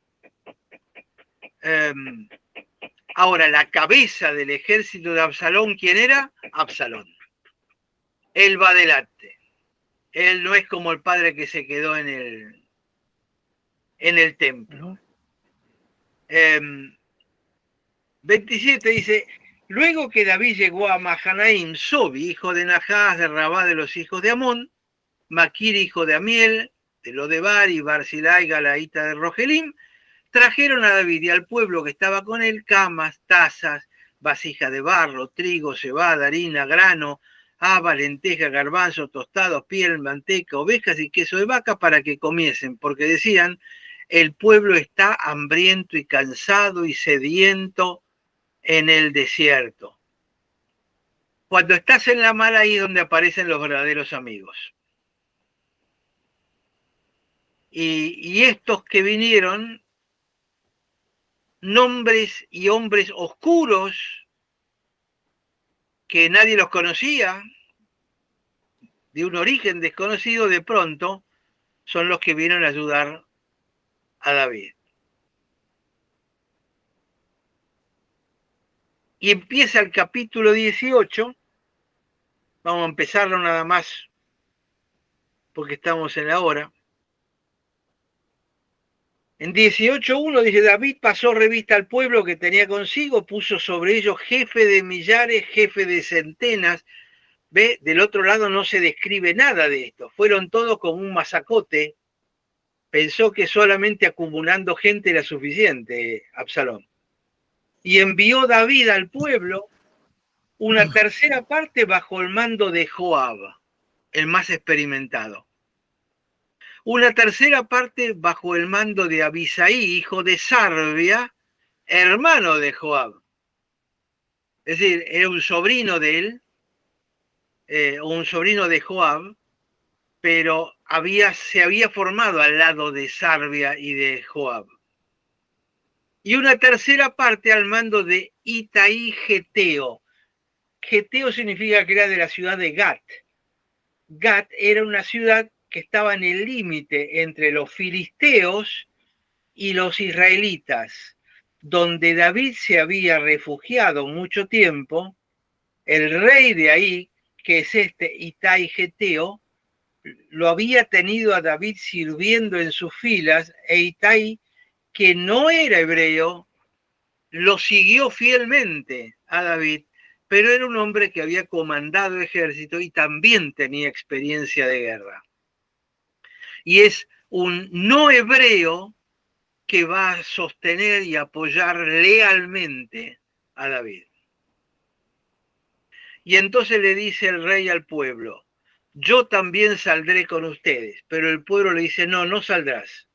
Ahora, la cabeza del ejército de Absalón, ¿quién era? Absalón. Él va adelante. Él no es como el padre que se quedó en el templo. 27 dice, luego que David llegó a Mahanaim, Sobi, hijo de Nahás, de Rabá de los hijos de Amón, Maquir, hijo de Amiel, de Lodebar, y Barzilai, Galaíta de Rogelim, trajeron a David y al pueblo que estaba con él camas, tazas, vasijas de barro, trigo, cebada, harina, grano, haba, lenteja, garbanzo, tostados, piel, manteca, ovejas y queso de vaca para que comiesen, porque decían, el pueblo está hambriento y cansado y sediento en el desierto. Cuando estás en la mala, ahí es donde aparecen los verdaderos amigos. Y estos que vinieron, nombres y hombres oscuros, que nadie los conocía, de un origen desconocido, de pronto son los que vienen a ayudar a David. Y empieza el capítulo 18, vamos a empezarlo nada más porque estamos en la hora. En 18:1 dice, David pasó revista al pueblo que tenía consigo, puso sobre ellos jefe de millares, jefe de centenas. ¿Ve? Del otro lado no se describe nada de esto. Fueron todos como un masacote. Pensó que solamente acumulando gente era suficiente, Absalón. Y envió David al pueblo una tercera parte bajo el mando de Joab, el más experimentado. Una tercera parte bajo el mando de Abisaí, hijo de Sarbia, hermano de Joab. Es decir, era un sobrino de él, un sobrino de Joab, pero se había formado al lado de Sarbia y de Joab. Y una tercera parte al mando de Itaí Geteo. Geteo significa que era de la ciudad de Gat. Gat era una ciudad que estaba en el límite entre los filisteos y los israelitas, donde David se había refugiado mucho tiempo. El rey de ahí, que es Itaí Geteo, lo había tenido a David sirviendo en sus filas, e Itaí, que no era hebreo, lo siguió fielmente a David, pero era un hombre que había comandado ejército y también tenía experiencia de guerra. Y es un no hebreo que va a sostener y apoyar lealmente a David. Y entonces le dice el rey al pueblo, yo también saldré con ustedes. Pero el pueblo le dice, no, no saldrás.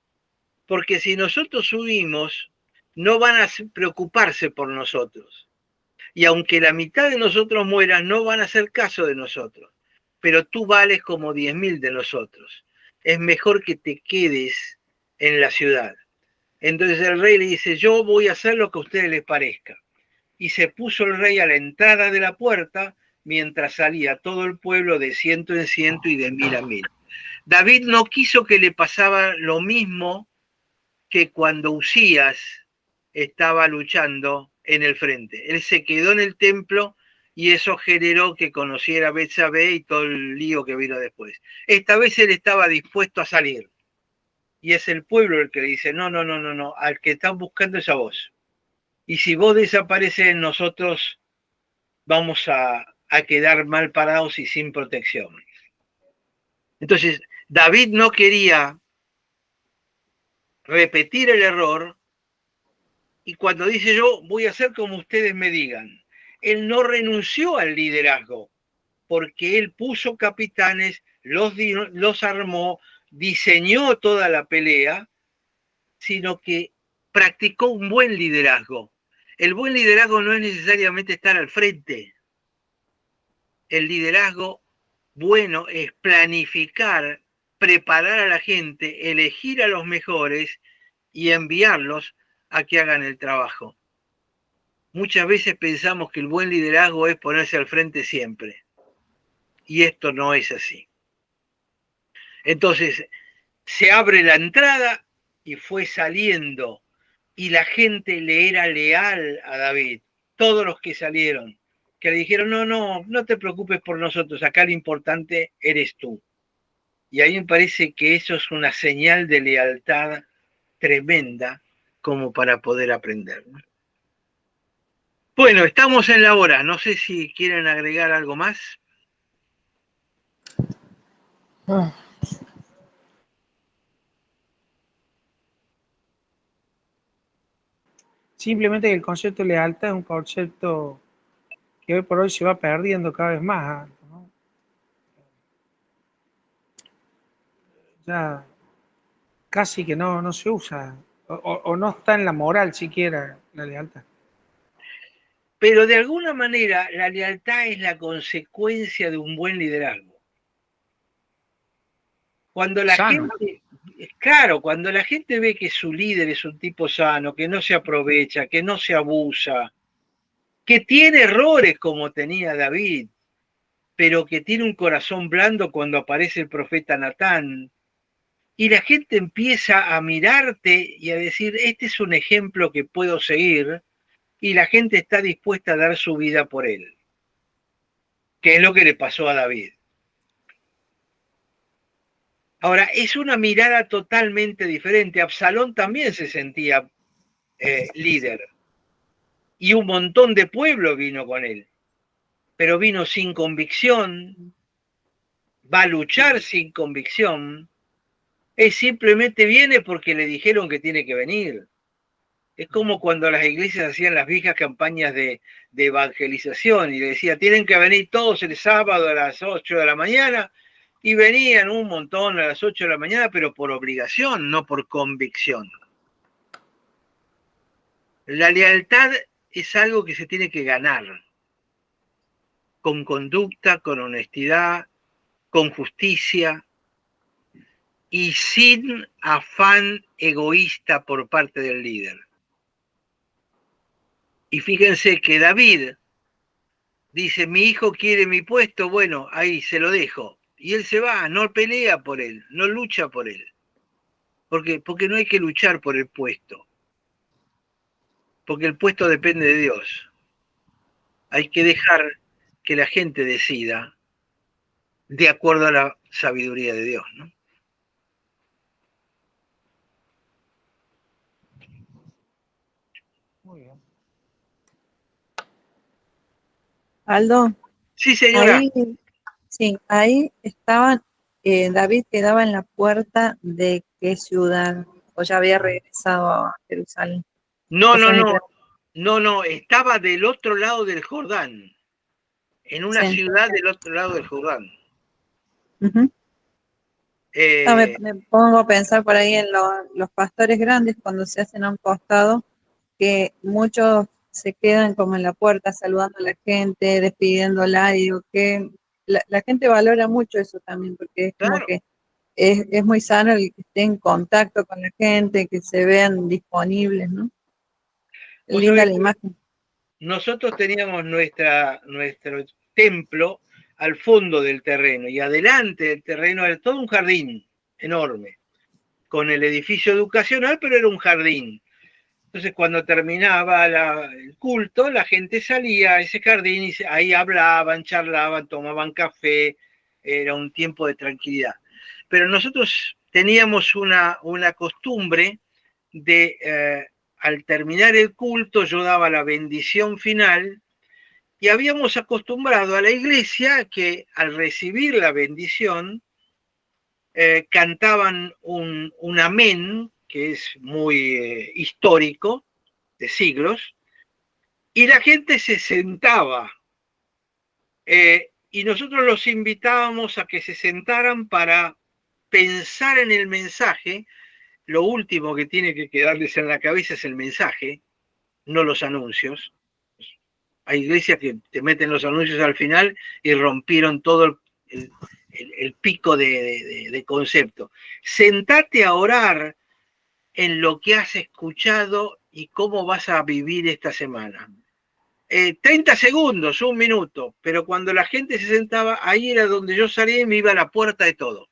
Porque si nosotros huimos, no van a preocuparse por nosotros. Y aunque la mitad de nosotros muera, no van a hacer caso de nosotros. Pero tú vales como 10.000 de nosotros. Es mejor que te quedes en la ciudad. Entonces el rey le dice, yo voy a hacer lo que a ustedes les parezca. Y se puso el rey a la entrada de la puerta, mientras salía todo el pueblo de 100 en 100 y de 1000 a 1000. David no quiso que le pasara lo mismo que cuando Usías estaba luchando en el frente. Él se quedó en el templo y eso generó que conociera a Betsabé y todo el lío que vino después. Esta vez él estaba dispuesto a salir. Y es el pueblo el que le dice, no, no, no, no, no, al que están buscando es a vos. Y si vos desapareces, nosotros vamos a quedar mal parados y sin protección. Entonces, David no quería repetir el error, y cuando dice yo voy a hacer como ustedes me digan, él no renunció al liderazgo, porque él puso capitanes, los armó, diseñó toda la pelea, sino que practicó un buen liderazgo. El buen liderazgo no es necesariamente estar al frente. El liderazgo bueno es planificar, preparar a la gente, elegir a los mejores y enviarlos a que hagan el trabajo. Muchas veces pensamos que el buen liderazgo es ponerse al frente siempre, y esto no es así. Entonces, se abre la entrada y fue saliendo, y la gente le era leal a David, todos los que salieron, que le dijeron, no te preocupes por nosotros, acá lo importante eres tú. Y a mí me parece que eso es una señal de lealtad tremenda como para poder aprender, ¿no? Bueno, estamos en la hora, no sé si quieren agregar algo más. Simplemente que el concepto de lealtad es un concepto que hoy por hoy se va perdiendo cada vez más, ¿no? Ya casi que no se usa, o no está en la moral siquiera la lealtad. Pero de alguna manera la lealtad es la consecuencia de un buen liderazgo. Cuando la Sano. gente, claro, cuando la gente ve que su líder es un tipo sano, que no se aprovecha, que no se abusa, que tiene errores como tenía David, pero que tiene un corazón blando cuando aparece el profeta Natán, y la gente empieza a mirarte y a decir, este es un ejemplo que puedo seguir, y la gente está dispuesta a dar su vida por él, que es lo que le pasó a David. Ahora, es una mirada totalmente diferente. Absalón también se sentía líder, y un montón de pueblo vino con él, pero vino sin convicción, va a luchar sin convicción, es simplemente viene porque le dijeron que tiene que venir. Es como cuando las iglesias hacían las viejas campañas de evangelización y le decía, tienen que venir todos el sábado a las 8 de la mañana, y venían un montón a las 8 de la mañana, pero por obligación, no por convicción. La lealtad es algo que se tiene que ganar, con conducta, con honestidad, con justicia y sin afán egoísta por parte del líder. Y fíjense que David dice, mi hijo quiere mi puesto, bueno, ahí se lo dejo. Y él se va, no pelea por él, no lucha por él. Porque no hay que luchar por el puesto, porque el puesto depende de Dios. Hay que dejar que la gente decida de acuerdo a la sabiduría de Dios, ¿no? Muy bien. Aldo, Sí, señora. ahí, sí, ahí estaban, David quedaba en la puerta de qué ciudad, o ya había regresado a Jerusalén. No, Esa no, es mi no, pregunta. no, estaba del otro lado del Jordán, en una Sí. ciudad del otro lado del Jordán. Ujú. No, Eh, me pongo a pensar por ahí en los pastores grandes cuando se hacen a un costado, que muchos se quedan como en la puerta saludando a la gente, despidiéndola, y digo que la gente valora mucho eso también, porque es como claro, que es muy sano el que esté en contacto con la gente, que se vean disponibles, ¿no? vos Linda sabés la que imagen. nosotros teníamos nuestro templo al fondo del terreno, y adelante del terreno era todo un jardín enorme, con el edificio educacional, pero era un jardín. Entonces, cuando terminaba el culto, la gente salía a ese jardín y ahí hablaban, charlaban, tomaban café, era un tiempo de tranquilidad. Pero nosotros teníamos una costumbre de, al terminar el culto, yo daba la bendición final, y habíamos acostumbrado a la iglesia que al recibir la bendición, cantaban un amén, que es muy histórico, de siglos, y la gente se sentaba, y nosotros los invitábamos a que se sentaran para pensar en el mensaje. Lo último que tiene que quedarles en la cabeza es el mensaje, no los anuncios. Hay iglesias que te meten los anuncios al final y rompieron todo el pico de concepto. Sentate a orar en lo que has escuchado y cómo vas a vivir esta semana. 30 segundos, un minuto, pero cuando la gente se sentaba, ahí era donde yo salía y me iba a la puerta de todo.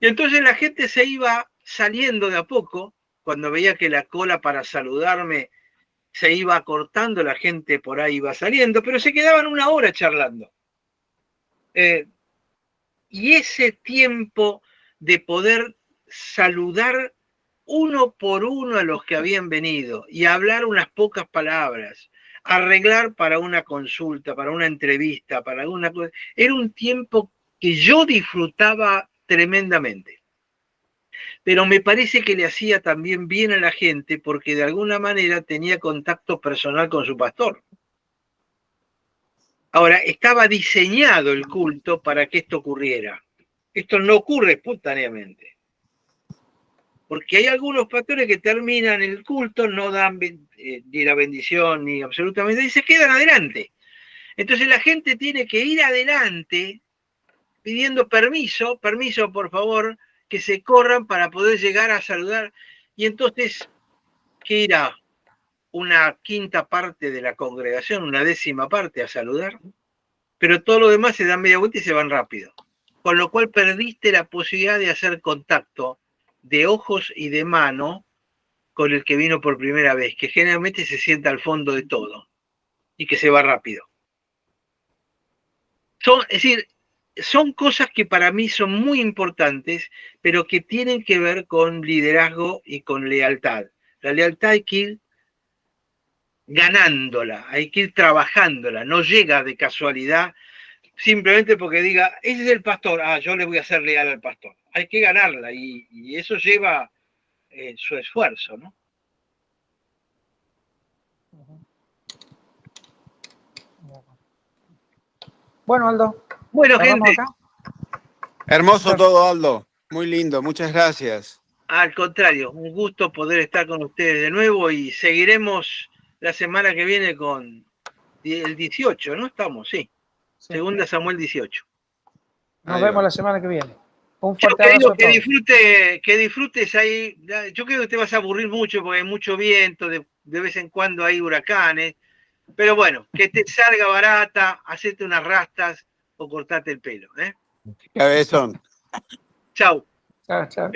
Y entonces la gente se iba saliendo de a poco, cuando veía que la cola para saludarme se iba acortando, la gente por ahí iba saliendo, pero se quedaban una hora charlando. Y ese tiempo de poder saludar uno por uno a los que habían venido y hablar unas pocas palabras, arreglar para una consulta, para una entrevista, para alguna cosa, era un tiempo que yo disfrutaba tremendamente. Pero me parece que le hacía también bien a la gente porque de alguna manera tenía contacto personal con su pastor. Ahora, estaba diseñado el culto para que esto ocurriera. Esto no ocurre espontáneamente. Porque hay algunos pastores que terminan el culto, no dan ni la bendición ni absolutamente, y se quedan adelante. Entonces la gente tiene que ir adelante pidiendo permiso por favor, que se corran para poder llegar a saludar. Y entonces, ¿qué irá? Una quinta parte de la congregación, una décima parte a saludar, pero todo lo demás se dan media vuelta y se van rápido. Con lo cual perdiste la posibilidad de hacer contacto de ojos y de mano con el que vino por primera vez, que generalmente se sienta al fondo de todo y que se va rápido. Es decir, son cosas que para mí son muy importantes, pero que tienen que ver con liderazgo y con lealtad. La lealtad hay que ir ganándola, hay que ir trabajándola, no llega de casualidad, simplemente porque diga, ese es el pastor, yo le voy a ser leal al pastor. Hay que ganarla y eso lleva su esfuerzo, ¿no? Bueno, Aldo. Bueno, gente. Acá. Hermoso todo, Aldo. Muy lindo, muchas gracias. Al contrario, un gusto poder estar con ustedes de nuevo y seguiremos la semana que viene con el 18, ¿no? Estamos, sí. Segunda Samuel 18. Nos vemos la semana que viene. Un fuerte yo abrazo a todos. Que disfrutes ahí. Yo creo que te vas a aburrir mucho porque hay mucho viento, de vez en cuando hay huracanes. Pero bueno, que te salga barata, hacete unas rastas o cortate el pelo. Cabezón. Chau. Chao, chao.